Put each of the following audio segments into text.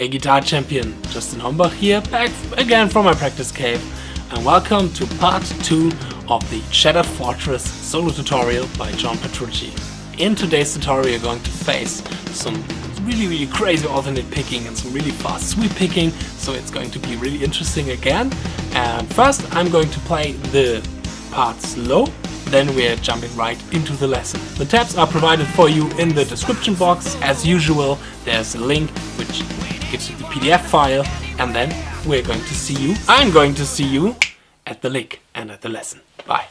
a guitar champion, Justin Hombach here, back again from my practice cave, and welcome to part 2 of the Shattered Fortress solo tutorial by John Petrucci. In today's tutorial you're going to face some really crazy alternate picking and some really fast sweep picking, so it's going to be really interesting again. And first I'm going to play the part slow, then we're jumping right into the lesson. The tabs are provided for you in the description box. As usual, there's a link which gives you the PDF file, and then I'm going to see you at the lick and at the lesson. Bye.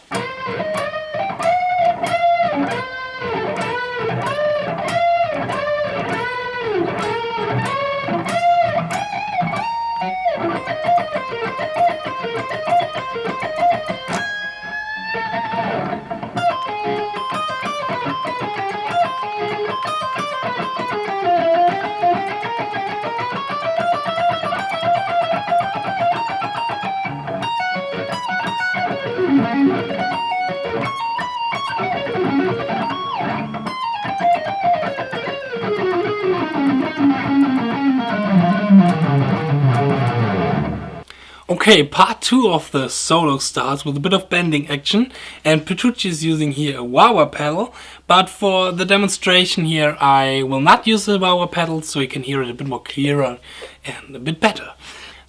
Okay, part 2 of the solo starts with a bit of bending action, and Petrucci is using here a wah-wah pedal, but for the demonstration here I will not use the wah-wah pedal so you can hear it a bit more clearer and a bit better.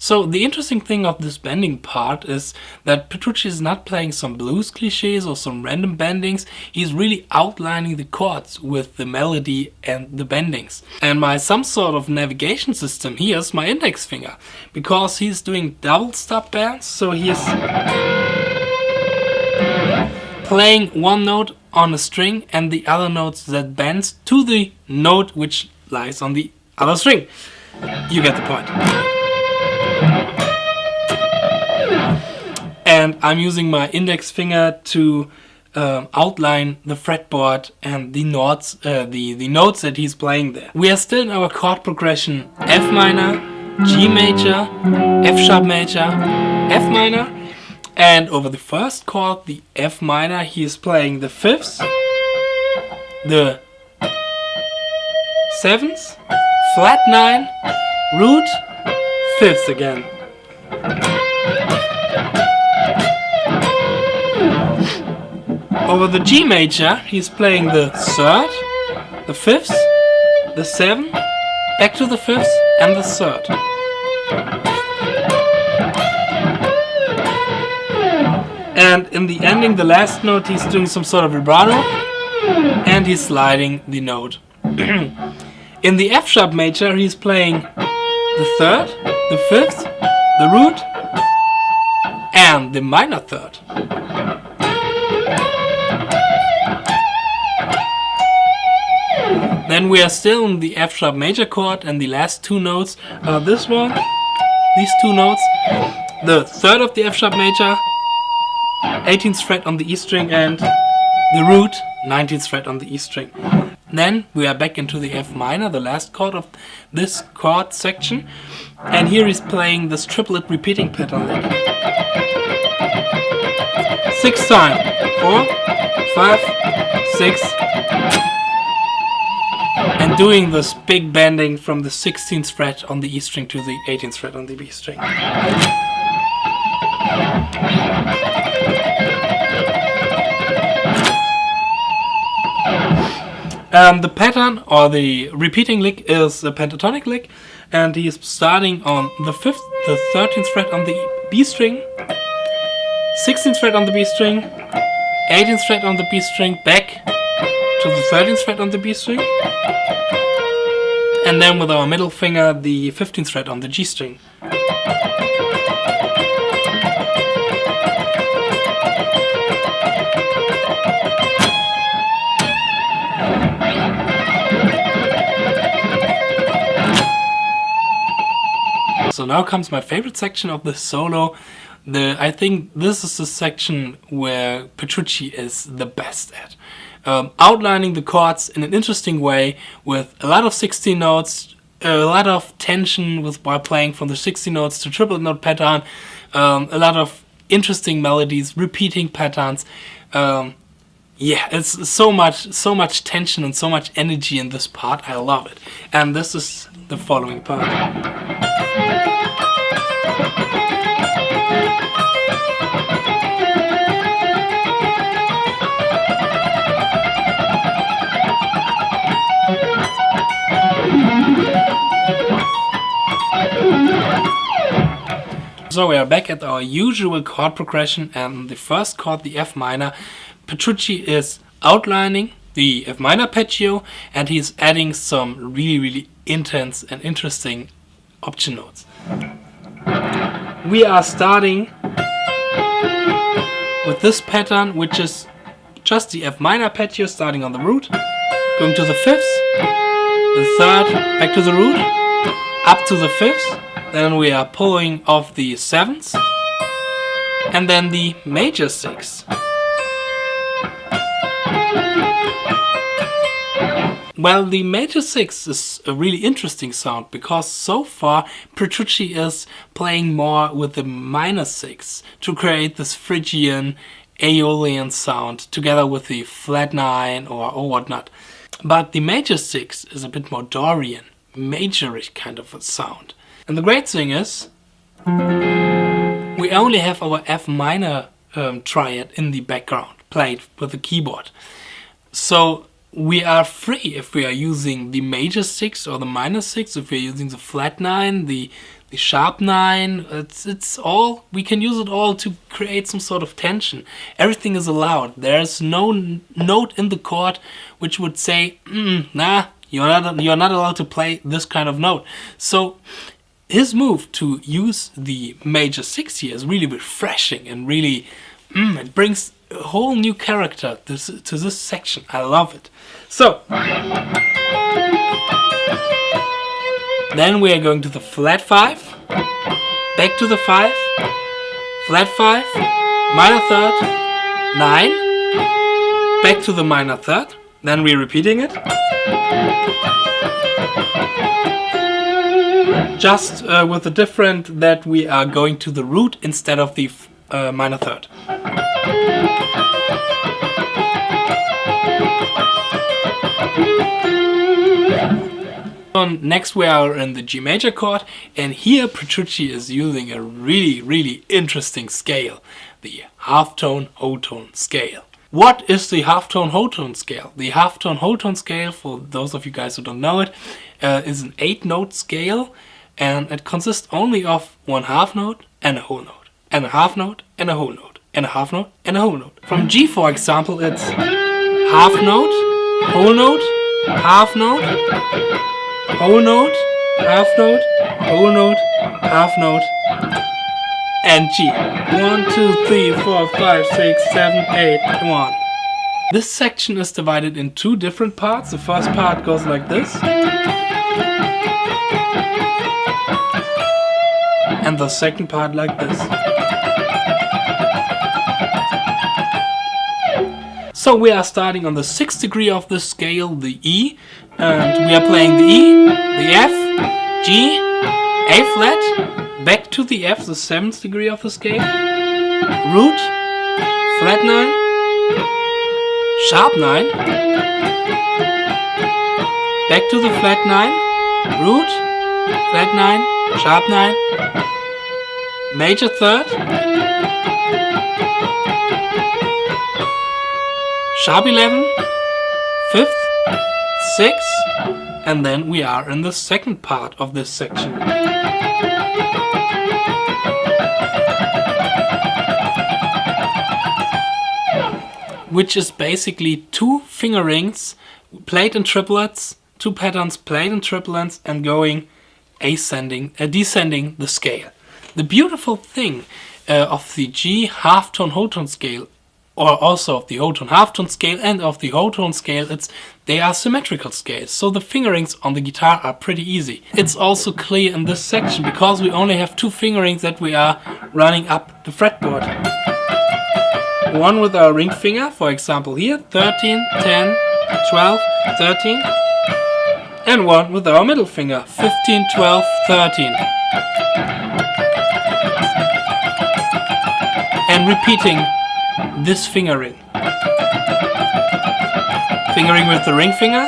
So the interesting thing of this bending part is that Petrucci is not playing some blues cliches or some random bendings. He's really outlining the chords with the melody and the bendings. And my some sort of navigation system here is my index finger, because he's doing double stop bends, so he's playing one note on a string and the other notes that bends to the note which lies on the other string. You get the point. And I'm using my index finger to outline the fretboard and the notes that he's playing there. We are still in our chord progression F minor, G major, F sharp major, F minor, and over the first chord, the F minor, he is playing the fifths, the sevenths, flat 9, root, fifths again. Over the G major, he's playing the third, the fifth, the 7, back to the 5th, and the 3rd. And in the ending, the last note, he's doing some sort of vibrato, and he's sliding the note. In the F sharp major, he's playing the 3rd, the 5th, the root, and the minor 3rd. Then we are still in the F sharp major chord, and the last two notes are these two notes, the 3rd of the F sharp major, 18th fret on the E string, and the root, 19th fret on the E string. Then we are back into the F minor, the last chord of this chord section, and here he's playing this triplet repeating pattern lick. 6 times, 4, 5, 6, and doing this big bending from the 16th fret on the E string to the 18th fret on the B string. The pattern or the repeating lick is a pentatonic lick, and he is starting on the 5th, the 13th fret on the B string, 16th fret on the B string, 18th fret on the B string, back to the 13th fret on the B string, and then with our middle finger the 15th fret on the G string. So now comes my favorite section of the solo. I think this is the section where Petrucci is the best at. Outlining the chords in an interesting way with a lot of 16 notes, a lot of tension while playing from the 16 notes to triplet note pattern, a lot of interesting melodies, repeating patterns. Yeah, it's so much tension and so much energy in this part. I love it. And this is the following part. So we are back at our usual chord progression, and the first chord, the F minor, Petrucci is outlining the F minor arpeggio, and he's adding some really intense and interesting option notes. We are starting with this pattern, which is just the F minor arpeggio starting on the root, going to the fifths, the third, back to the root, up to the fifths. Then we are pulling off the sevenths, and then the major six. Well, the major six is a really interesting sound because so far Petrucci is playing more with the minor six to create this Phrygian Aeolian sound together with the flat nine or whatnot. But the major six is a bit more Dorian, majorish kind of a sound. And the great thing is, we only have our F minor triad in the background, played with the keyboard. So we are free if we are using the major six or the minor six, if we are using the flat nine, the sharp nine. It's all, we can use it all to create some sort of tension. Everything is allowed. There's no note in the chord which would say, nah, you're not allowed to play this kind of note. So his move to use the major six here is really refreshing and really, it brings a whole new character to this section. I love it. So, then we are going to the flat five, back to the five, flat five, minor third, nine, back to the minor third, then we're repeating it. Just with the different that we are going to the root instead of the minor third. Next we are in the G major chord, and here Petrucci is using a really interesting scale, the halftone whole tone scale. What is the halftone whole tone scale? The halftone whole tone scale, for those of you guys who don't know it, is an 8-note scale, and it consists only of one half note and a whole note, and a half note and a whole note, and a half note and a whole note. From G, for example, it's half note, whole note, half note, whole note, half note, whole note, half note, and G. 1, 2, 3, 4, 5, 6, 7, 8, 1. This section is divided in two different parts. The first part goes like this, and the second part like this. So we are starting on the 6th degree of the scale, the E, and we are playing the E, the F, G, A flat, back to the F, the 7th degree of the scale, root, flat 9, sharp 9, back to the flat 9, root, flat 9, sharp 9, major third, sharp 11, 5th, 6th, and then we are in the second part of this section. Which is basically two fingerings played in triplets, two patterns played in triplets, and going descending the scale. The beautiful thing of the G halftone whole tone scale, or also of the whole tone halftone scale and of the whole tone scale, they are symmetrical scales, so the fingerings on the guitar are pretty easy. It's also clear in this section because we only have two fingerings that we are running up the fretboard. One with our ring finger, for example here, 13, 10, 12, 13, and one with our middle finger, 15, 12, 13. And repeating this fingering. fingering with the ring finger,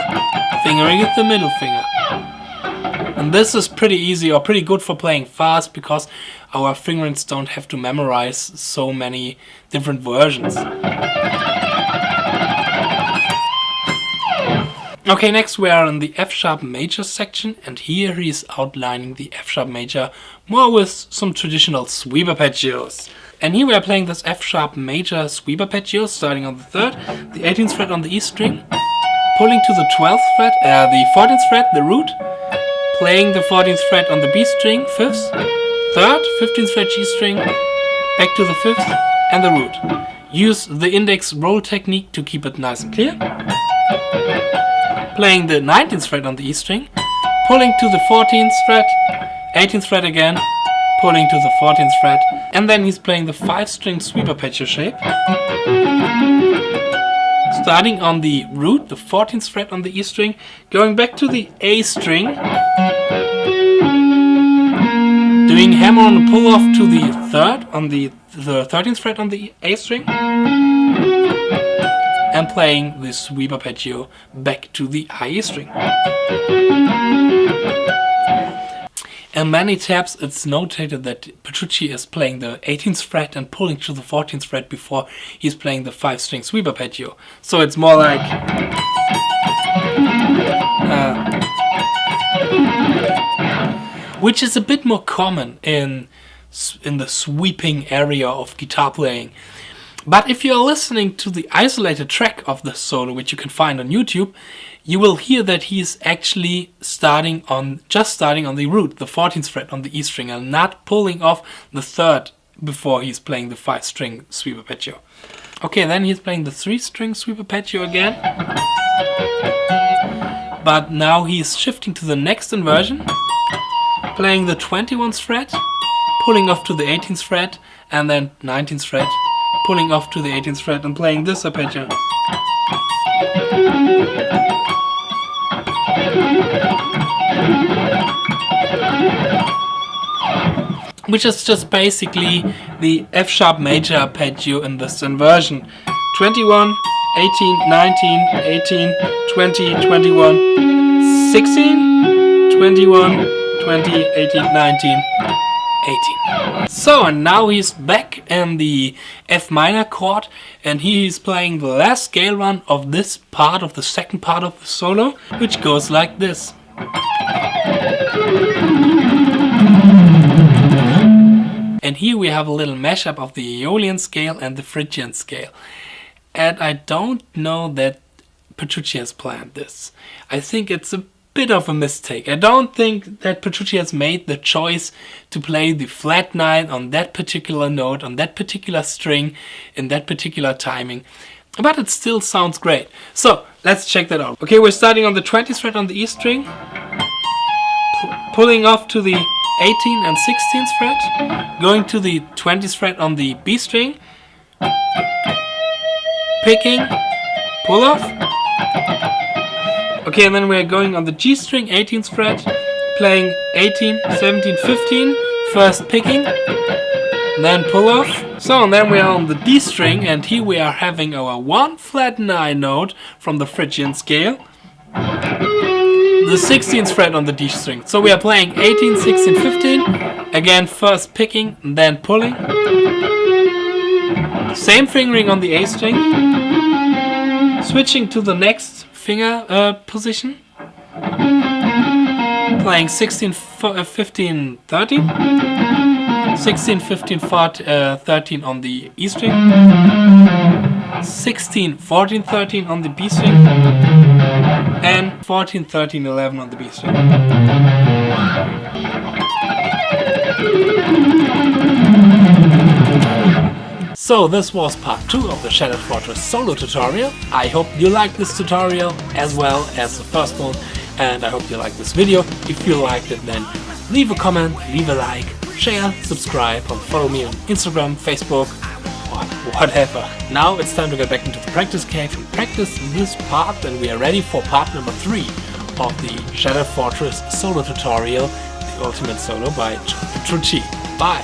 fingering with the middle finger. And this is pretty easy or pretty good for playing fast because our fingerings don't have to memorize so many different versions. Okay, next we are in the F sharp major section, and here he is outlining the F sharp major more with some traditional sweep arpeggios. And here we are playing this F sharp major sweep arpeggio starting on the 3rd, the 18th fret on the E string, pulling to the 12th fret, the 14th fret, the root, playing the 14th fret on the B string, 5th, 3rd, 15th fret G string, back to the 5th and the root. Use the index roll technique to keep it nice and clear. Playing the 19th fret on the E string, pulling to the 14th fret, 18th fret again, pulling to the 14th fret, and then he's playing the 5-string sweep arpeggio shape. Starting on the root, the 14th fret on the E string, going back to the A string, doing hammer on the pull off to the 3rd on the 13th fret on the A string, and playing the sweep arpeggio back to the high E string. In many tabs it's notated that Petrucci is playing the 18th fret and pulling to the 14th fret before he's playing the 5-string sweep arpeggio. So it's more like which is a bit more common in the sweeping area of guitar playing. But if you are listening to the isolated track of the solo, which you can find on YouTube, you will hear that he is actually just starting on the root, the 14th fret on the E string, and not pulling off the 3rd before he's playing the 5-string sweep arpeggio. Okay, then he's playing the 3-string sweep arpeggio again. But now he's shifting to the next inversion, playing the 21st fret, pulling off to the 18th fret, and then 19th fret, pulling off to the 18th fret and playing this arpeggio. Which is just basically the F sharp major arpeggio in this inversion. 21, 18, 19, 18, 20, 21, 16, 21, 20, 18, 19, 18. So, and now he's back in the F minor chord, and he is playing the last scale run of this part, of the second part of the solo, which goes like this. And here we have a little mashup of the Aeolian scale and the Phrygian scale. And I don't know that Petrucci has planned this. I think it's a bit of a mistake. I don't think that Petrucci has made the choice to play the flat 9 on that particular note, on that particular string, in that particular timing. But it still sounds great. So, let's check that out. Okay, we're starting on the 20th fret on the E string, pulling off to the 18th and 16th fret, going to the 20th fret on the B string, picking, pull off. Okay, and then we're going on the G string, 18th fret, playing 18, 17, 15, first picking, then pull off. So, and then we are on the D string, and here we are having our 1 flat 9 note from the Phrygian scale, the 16th fret on the D string. So we are playing 18, 16, 15, again first picking, then pulling. Same fingering on the A string, switching to the next finger position, playing 16, 15, 13, 16, 15, 13 on the E string, 16, 14, 13 on the B string, and 14, 13, 11 on the B string. So this was part 2 of the Shattered Fortress solo tutorial. I hope you liked this tutorial as well as the first one, and I hope you liked this video. If you liked it, then leave a comment, leave a like, share, subscribe, and follow me on Instagram, Facebook, or whatever. Now it's time to get back into the practice cave and practice this part, and we are ready for part number 3 of the Shattered Fortress solo tutorial, the ultimate solo by Petrucci. Bye!